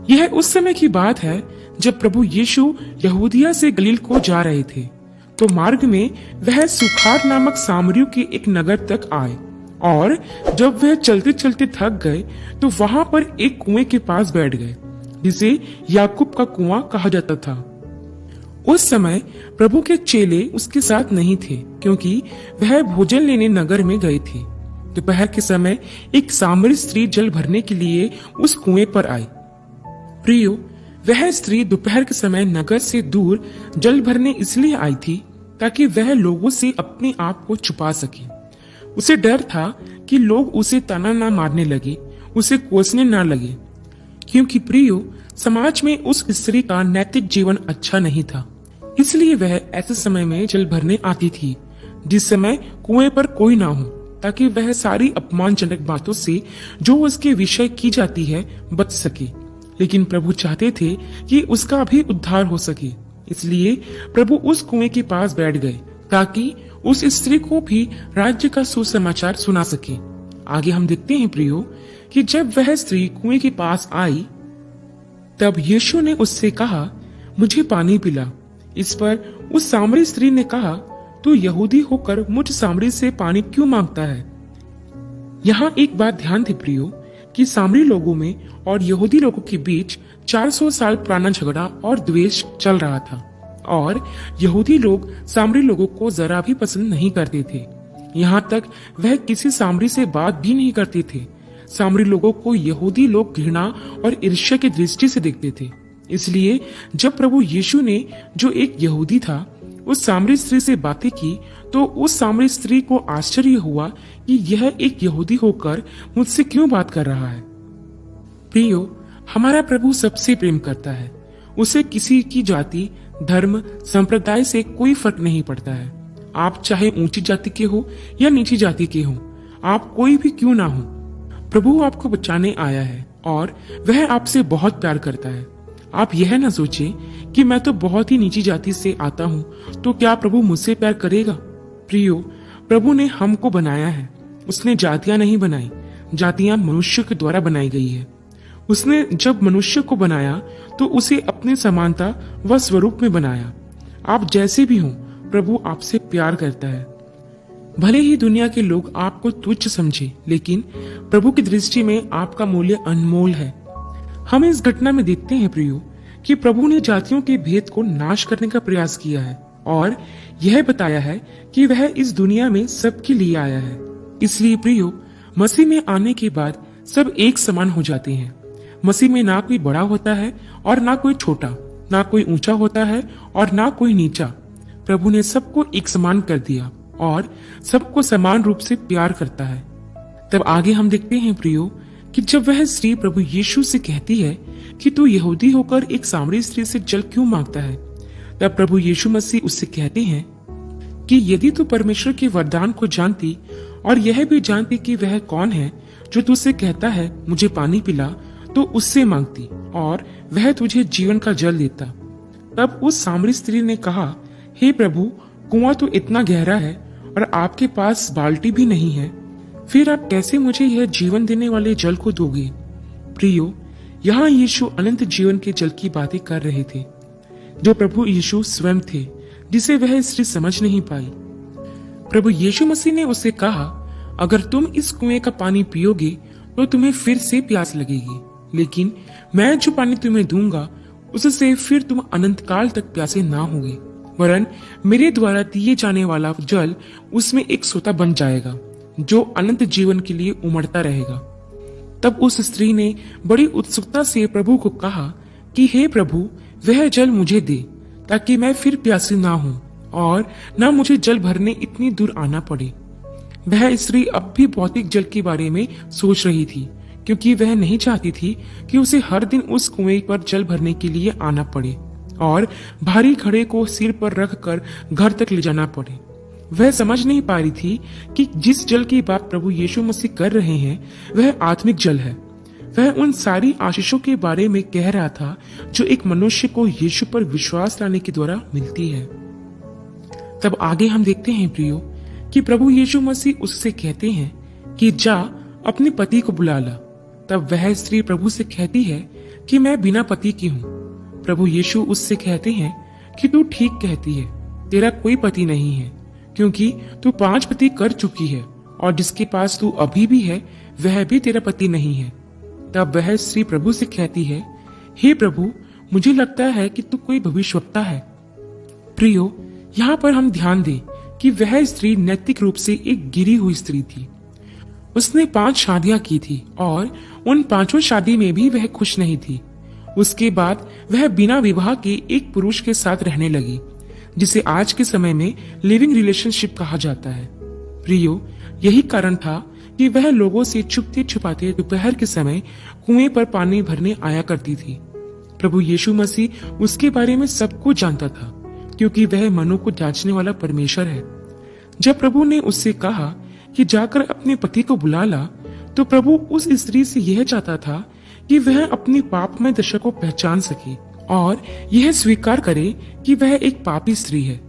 यह उस समय की बात है जब प्रभु यीशु यहूदिया से गलील को जा रहे थे। तो मार्ग में वह सुखार नामक सामरियों के एक नगर तक आए, और जब वह चलते चलते थक गए तो वहां पर एक कुएं के पास बैठ गए, जिसे याकूब का कुआं कहा जाता था। उस समय प्रभु के चेले उसके साथ नहीं थे, क्योंकि वह भोजन लेने नगर में गए थे। दोपहर के समय एक सामरी स्त्री जल भरने के लिए उस कुएं पर आई। प्रियो, वह स्त्री दोपहर के समय नगर से दूर जल भरने इसलिए आई थी ताकि वह लोगों से अपने आप को छुपा सके। उसे डर था कि लोग उसे ताना ना मारने लगे, उसे कोसने ना लगे, क्योंकि प्रियो, समाज में उस स्त्री का नैतिक जीवन अच्छा नहीं था। इसलिए वह ऐसे समय में जल भरने आती थी जिस समय कुएं पर कोई ना हो, ताकि वह सारी अपमानजनक बातों से जो उसके विषय की जाती है बच सके। लेकिन प्रभु चाहते थे कि उसका भी उद्धार हो सके, इसलिए प्रभु उस कुएं के पास बैठ गए ताकि उस स्त्री को भी राज्य का सुसमाचार सुना सके। आगे हम देखते हैं प्रियो कि जब वह स्त्री कुएं के पास आई तब यीशु ने उससे कहा, मुझे पानी पिला। इस पर उस सामरी स्त्री ने कहा, तू यहूदी होकर मुझ सामरी से पानी क्यों मांगता है? यहाँ एक बात ध्यान दे प्रियो कि सामरी लोगों में और यहूदी लोगों के बीच 400 साल पुराना झगड़ा और द्वेष चल रहा था, और यहूदी लोग सामरी लोगों को जरा भी पसंद नहीं करते थे। यहाँ तक वह किसी सामरी से बात भी नहीं करते थे। सामरी लोगों को यहूदी लोग घृणा और ईर्ष्या की दृष्टि से देखते थे। इसलिए जब प्रभु यीशु ने, जो एक यहूदी था, उस सामरी स्त्री से बातें की तो उस सामरी स्त्री को आश्चर्य हुआ कि यह एक यहूदी होकर मुझसे क्यों बात कर रहा है। प्रियो, हमारा प्रभु सबसे प्रेम करता है। उसे किसी की जाति, धर्म, संप्रदाय से कोई फर्क नहीं पड़ता है। आप चाहे ऊंची जाति के हो या नीची जाति के हो, आप कोई भी क्यों ना हो, प्रभु आपको बचाने आया है और वह आपसे बहुत प्यार करता है। आप यह ना सोचें कि मैं तो बहुत ही नीची जाति से आता हूँ, तो क्या प्रभु मुझसे प्यार करेगा? प्रियो, प्रभु ने हमको बनाया है। उसने जातियां नहीं बनाई, जातियां मनुष्य के द्वारा बनाई गई है। उसने जब मनुष्य को बनाया तो उसे अपने समानता व स्वरूप में बनाया। आप जैसे भी हो, प्रभु आपसे प्यार करता है। भले ही दुनिया के लोग आपको तुच्छ समझे, लेकिन प्रभु की दृष्टि में आपका मूल्य अनमोल है। हम इस घटना में देखते हैं प्रियो कि प्रभु ने जातियों के भेद को नाश करने का प्रयास किया है और यह बताया है कि वह इस दुनिया में सबके लिए आया है। इसलिए प्रियो, मसीह में आने के बाद सब एक समान हो जाते हैं। मसीह में ना कोई बड़ा होता है और ना कोई छोटा, ना कोई ऊंचा होता है और ना कोई नीचा। प्रभु ने सबको एक समान कर दिया और सबको समान रूप से प्यार करता है। तब आगे हम देखते हैं प्रियो कि जब वह स्त्री प्रभु यीशु से कहती है कि तू यहूदी होकर एक सामरी स्त्री से जल क्यों मांगता है, तब प्रभु यीशु मसीह उससे कहते हैं कि यदि तू परमेश्वर के वरदान को जानती और यह भी जानती कि वह कौन है जो तुझसे कहता है मुझे पानी पिला, तो उससे मांगती और वह तुझे जीवन का जल देता। तब उस सामरी स्त्री ने कहा, हे प्रभु, कुआं तो इतना गहरा है और आपके पास बाल्टी भी नहीं है, फिर आप कैसे मुझे यह जीवन देने वाले जल को दोगे? प्रियो, यहाँ यीशु अनंत जीवन के जल की बातें कर रहे थे, जो प्रभु यीशु स्वयं थे, जिसे वह स्त्री समझ नहीं पाई। प्रभु यीशु मसीह ने उससे कहा, अगर तुम इस कुएं का पानी पियोगे तो तुम्हें फिर से प्यास लगेगी, लेकिन मैं जो पानी तुम्हें दूंगा उससे फिर तुम अनंत काल तक प्यासे ना होगे, वरन मेरे द्वारा दिए जाने वाला जल उसमें एक सोता बन जाएगा जो अनंत जीवन के लिए उमड़ता रहेगा। तब उस स्त्री ने बड़ी उत्सुकता से प्रभु को कहा कि हे प्रभु, वह जल मुझे दे ताकि मैं फिर प्यासी ना हूं और ना मुझे जल भरने इतनी दूर आना पड़े। वह स्त्री अब भी भौतिक जल के बारे में सोच रही थी, क्योंकि वह नहीं चाहती थी कि उसे हर दिन उस कुएं पर जल भरने के लिए आना पड़े और भारी घड़े को सिर पर रखकर घर तक ले जाना पड़े। वह समझ नहीं पा रही थी कि जिस जल की बात प्रभु यीशु मसीह कर रहे हैं वह आत्मिक जल है। वह उन सारी आशीषों के बारे में कह रहा था जो एक मनुष्य को यीशु पर विश्वास लाने के द्वारा मिलती है। तब आगे हम देखते हैं प्रियो कि प्रभु यीशु मसीह उससे कहते हैं कि जा अपने पति को बुला ला। तब वह स्त्री प्रभु से कहती है कि मैं बिना पति की हूँ। प्रभु यीशु उससे कहते हैं कि तू ठीक कहती है, तेरा कोई पति नहीं है, क्योंकि तू 5 पति कर चुकी है और जिसके पास तू अभी भी है वह भी तेरा पति नहीं है। तब वह स्त्री प्रभु से कहती है, हे प्रभु, मुझे लगता है कि तू कोई भविष्यवक्ता है। प्रियो, यहाँ पर हम ध्यान दें कि वह स्त्री नैतिक रूप से एक गिरी हुई स्त्री थी। उसने 5 शादियां की थी और उन 5 शादी में भी वह खुश नहीं थी। उसके बाद वह बिना विवाह के एक पुरुष के साथ रहने लगी, जिसे आज के समय में लिविंग रिलेशनशिप कहा जाता है। प्रियो, यही कारण था कि वह लोगों से छुपते छुपाते दोपहर के समय कुएं पर पानी भरने आया करती थी। प्रभु यीशु मसीह उसके बारे में सब कुछ जानता था, क्योंकि वह मनों को जांचने वाला परमेश्वर है। जब प्रभु ने उससे कहा कि जाकर अपने पति को बुला ला, तो प्रभु उस स्त्री से यह चाहता था कि वह अपनी पापमय दशा को पहचान सके और यह स्वीकार करे कि वह एक पापी स्त्री है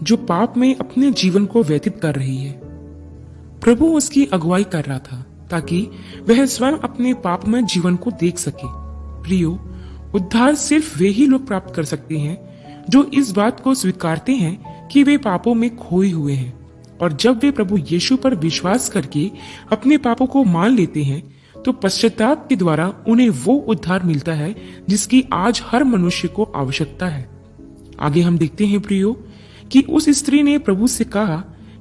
जो पाप में अपने जीवन को व्यतीत कर रही है। प्रभु उसकी अगुवाई कर रहा था ताकि वह स्वयं अपने पापमय जीवन को देख सके। प्रियो, उद्धार सिर्फ वे ही लोग प्राप्त कर सकते हैं जो इस बात को स्वीकारते हैं कि वे पापों में खोए हुए हैं, और जब वे प्रभु यीशु पर विश्वास करके अपने पापों को मान लेते हैं तो पश्चाताप के द्वारा उन्हें वो उद्धार मिलता है जिसकी आज हर मनुष्य को आवश्यकता है। आगे हम देखते हैं प्रियो कि उस स्त्री ने प्रभु से कहा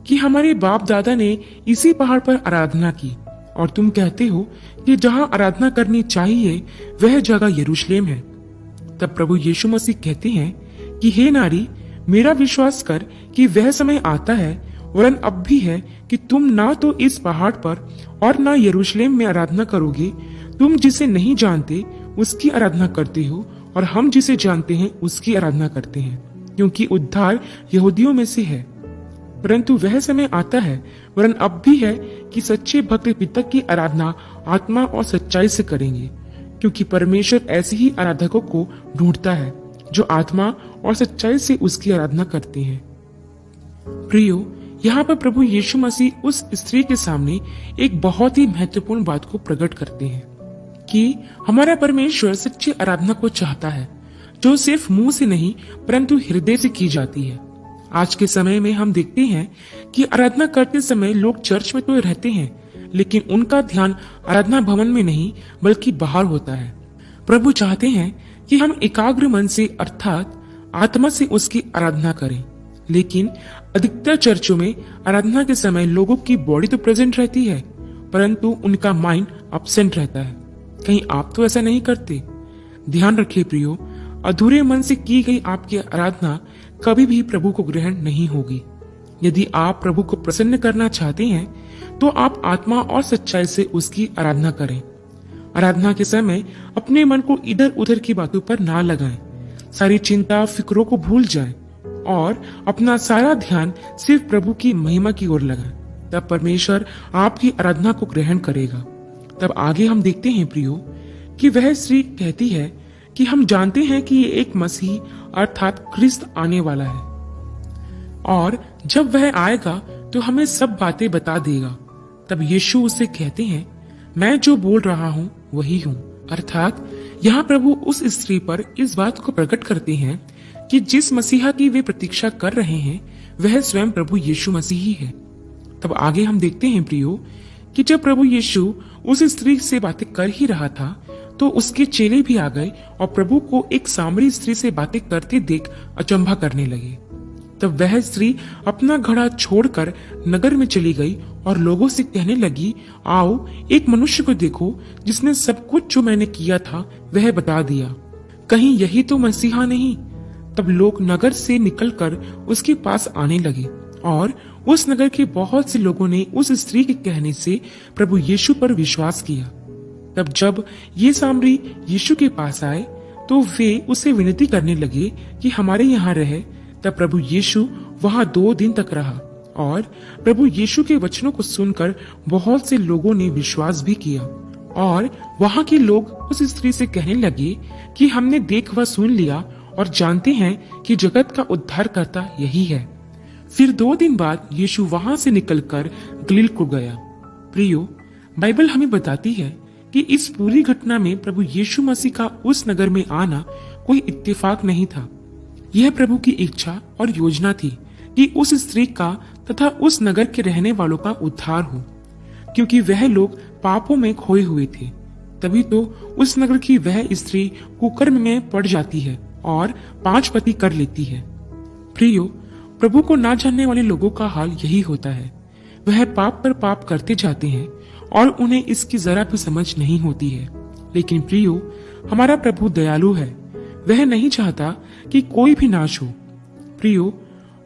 कि हमारे बाप दादा ने इसी पहाड़ पर आराधना की, और तुम कहते हो कि जहां आराधना करनी चाहिए वह जगह यरूशलेम है। तब प्रभु यीशु मसीह कहते हैं कि हे नारी, मेरा विश्वास कर कि वह समय आता है, वरन अब भी है, कि तुम ना तो इस पहाड़ पर और ना यरूशलेम में आराधना करोगे। तुम जिसे नहीं जानते उसकी आराधना करते हो, और हम जिसे जानते हैं उसकी आराधना करते हैं, क्योंकि उद्धार यहूदियों में से है। परंतु वह समय आता है, वरन अब भी है, कि सच्चे भक्त पिता की आराधना आत्मा और सच्चाई से करेंगे, क्योंकि परमेश्वर ऐसे ही आराधकों को ढूंढता है जो आत्मा और सच्चाई से उसकी आराधना करते हैं। प्रियो, यहाँ पर प्रभु यीशु मसीह उस स्त्री के सामने एक बहुत ही महत्वपूर्ण बात को प्रकट करते हैं कि हमारा परमेश्वर सच्ची आराधना को चाहता है, जो सिर्फ मुंह से नहीं परंतु हृदय से की जाती है। आज के समय में हम देखते हैं कि आराधना करते समय लोग चर्च में तो रहते हैं, लेकिन उनका ध्यान आराधना भवन में नहीं बल्कि बाहर होता है। प्रभु चाहते हैं कि हम एकाग्र मन से अर्थात आत्मा से उसकी आराधना करें, लेकिन अधिकतर चर्चों में आराधना के समय लोगों की बॉडी तो प्रेजेंट रहती है, परंतु उनका माइंड एब्सेंट रहता है। कहीं आप तो ऐसा नहीं करते? ध्यान रखिए प्रियो, अधूरे मन से की गई आपकी आराधना कभी भी प्रभु को ग्रहण नहीं होगी। यदि आप प्रभु को प्रसन्न करना चाहते हैं तो आप आत्मा और सच्चाई से उसकी आराधना करें। आराधना के समय अपने मन को इधर उधर की बातों पर ना लगाएं, सारी चिंता फिक्रों को भूल जाएं और अपना सारा ध्यान सिर्फ प्रभु की महिमा की ओर लगाएं। तब परमेश्वर आपकी आराधना को ग्रहण करेगा। तब आगे हम देखते हैं प्रियो कि वह स्त्री कहती है कि हम जानते हैं कि ये एक मसीह अर्थात ख्रिस्त आने वाला है, और जब वह आएगा तो हमें सब बातें बता देगा। तब यीशु उसे कहते हैं, मैं जो बोल रहा हूँ वही हूँ। अर्थात यहाँ प्रभु उस स्त्री पर इस बात को प्रकट करते हैं कि जिस मसीहा की वे प्रतीक्षा कर रहे हैं वह स्वयं प्रभु यीशु मसीह ही है। तब आगे हम देखते हैं प्रियो कि जब प्रभु यीशु उस स्त्री से बातें कर ही रहा था तो उसके चेले भी आ गए और प्रभु को एक सामरी स्त्री से बातें करते देख अचंभा करने लगे। तब वह स्त्री अपना घड़ा छोड़कर नगर में चली गई और लोगों से कहने लगी, आओ एक मनुष्य को देखो जिसने सब कुछ जो मैंने किया था वह बता दिया। कहीं यही तो मसीहा नहीं? तब लोग नगर से निकलकर उसके पास आने लगे और उस नगर के बहुत से लोगों ने उस स्त्री के कहने से प्रभु यीशु पर विश्वास किया। तब जब ये सामरी यीशु के पास आए तो वे उसे विनती करने लगे कि हमारे यहाँ रहे। तब प्रभु यीशु वहां 2 दिन तक रहा और प्रभु यीशु के वचनों को सुनकर बहुत से लोगों ने विश्वास भी किया। और वहां के लोग उस स्त्री से कहने लगे कि हमने देख व सुन लिया और जानते हैं कि जगत का उद्धारकर्ता यही है। फिर 2 दिन बाद यीशु वहां से निकलकर गलील को गया। प्रियो, बाइबल हमें बताती है कि इस पूरी घटना में प्रभु यीशु मसीह का उस नगर में आना कोई इत्तेफाक नहीं था। यह प्रभु की इच्छा और योजना थी कि उस स्त्री का तथा उस नगर के रहने वालों का उद्धार हो, क्योंकि वह लोग पापों में खोए हुए थे। तभी तो उस नगर की वह स्त्री कुकर्म में पड़ जाती है और 5 पति कर लेती है। प्रियो, प्रभु को ना जानने वाले लोगों का हाल यही होता है। वह पाप पर पाप करते जाते हैं और उन्हें इसकी जरा भी समझ नहीं होती है। लेकिन प्रियो, हमारा प्रभु दयालु है। वह नहीं चाहता कि कोई भी नाश हो। प्रियो,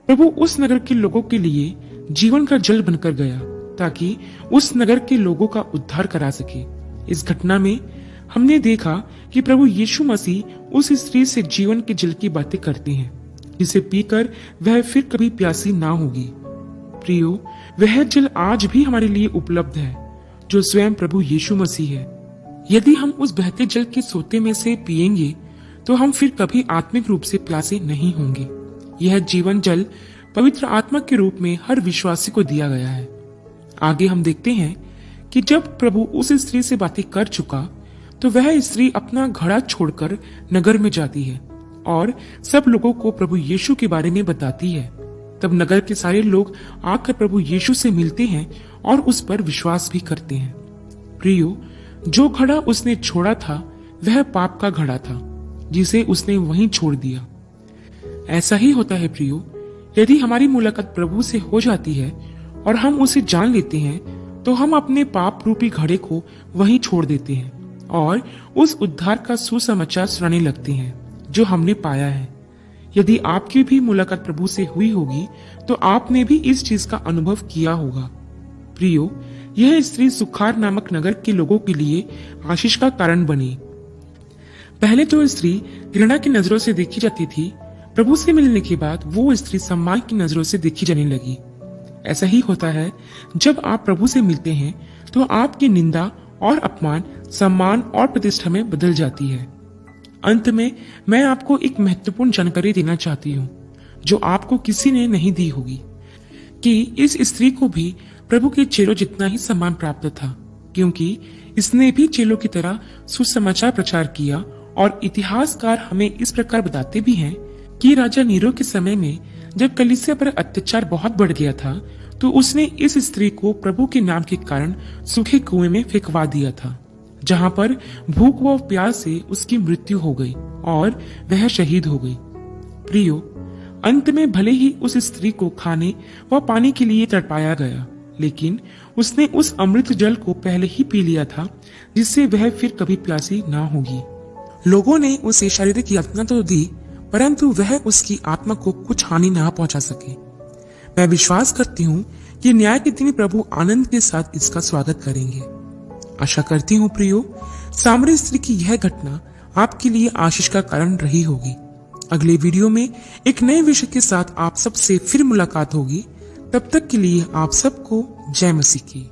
प्रभु उस नगर के लोगों के लिए जीवन का जल बनकर गया ताकि उस नगर के लोगों का उद्धार करा सके। इस घटना में हमने देखा कि प्रभु यीशु मसीह उस स्त्री से जीवन के जल की बातें करते हैं, जिसे पीकर वह फिर कभी प्यासी ना होगी। प्रियो, वह जल आज भी हमारे लिए उपलब्ध है, जो स्वयं प्रभु यीशु मसीह है। यदि हम उस बहते जल के सोते में से पिएंगे तो हम फिर कभी आत्मिक रूप से प्यासे नहीं होंगे। यह जीवन जल पवित्र आत्मा के रूप में हर विश्वासी को दिया गया है। आगे हम देखते हैं कि जब प्रभु उस स्त्री से बातें कर चुका तो वह स्त्री अपना घड़ा छोड़कर नगर में जाती है और सब लोगों को प्रभु यीशु के बारे में बताती है। तब नगर के सारे लोग आकर प्रभु यीशु से मिलते हैं और उस पर विश्वास भी करते हैं। प्रियो, जो घड़ा उसने छोड़ा था वह पाप का घड़ा था, जिसे उसने वहीं छोड़ दिया। ऐसा ही होता है प्रियो, यदि हमारी मुलाकात प्रभु से हो जाती है और हम उसे जान लेते हैं तो हम अपने पाप रूपी घड़े को वहीं छोड़ देते हैं और उस उद्धार का सुसमाचार सुनाने लगते हैं जो हमने पाया है। यदि आपकी भी मुलाकात प्रभु से हुई होगी तो आपने भी इस चीज का अनुभव किया होगा। प्रियो, यह स्त्री सुखार नामक नगर के लोगों के लिए आशीष का कारण बनी। पहले तो स्त्री घृणा की नजरों से देखी जाती थी। प्रभु से मिलने के बाद वो स्त्री सम्मान की नजरों से देखी जाने लगी। ऐसा ही होता है, जब आप प्रभु से मिलते हैं तो आपकी निंदा और अपमान सम्मान और प्रतिष्ठा में बदल जाती है। अंत में मैं आपको एक महत्वपूर्ण जानकारी देना चाहती हूँ जो आपको किसी ने नहीं दी होगी, कि इस स्त्री को भी प्रभु के चेलों जितना ही सम्मान प्राप्त था, क्योंकि इसने भी चेलों की तरह सुसमाचार प्रचार किया। और इतिहासकार हमें इस प्रकार बताते भी हैं कि राजा नीरो के समय में जब कलीसिया पर अत्याचार बहुत बढ़ गया था तो उसने इस स्त्री को प्रभु के नाम के कारण सूखे कुएं में फेंकवा दिया था, जहां पर भूख व प्यास से उसकी मृत्यु हो गई और वह शहीद हो गई। प्रियो, अंत में भले ही उस स्त्री को खाने व पानी के लिए तड़पाया गया, लेकिन उसने उस अमृत जल को पहले ही पी लिया था, जिससे वह फिर कभी प्यासी ना होगी। लोगों ने उसे शारीरिक यातना तो दी, परंतु वह उसकी आत्मा को कुछ हानि ना पहुंचा सके। मैं विश्वास करती हूँ कि न्याय के दिन प्रभु आनंद के साथ इसका स्वागत करेंगे। आशा करती हूँ प्रियो, सामरी स्त्री की यह घटना आपके लिए आशीष का कारण रही होगी। अगले वीडियो में एक नए विषय के साथ आप सबसे फिर मुलाकात होगी। तब तक के लिए आप सबको जय मसीह की।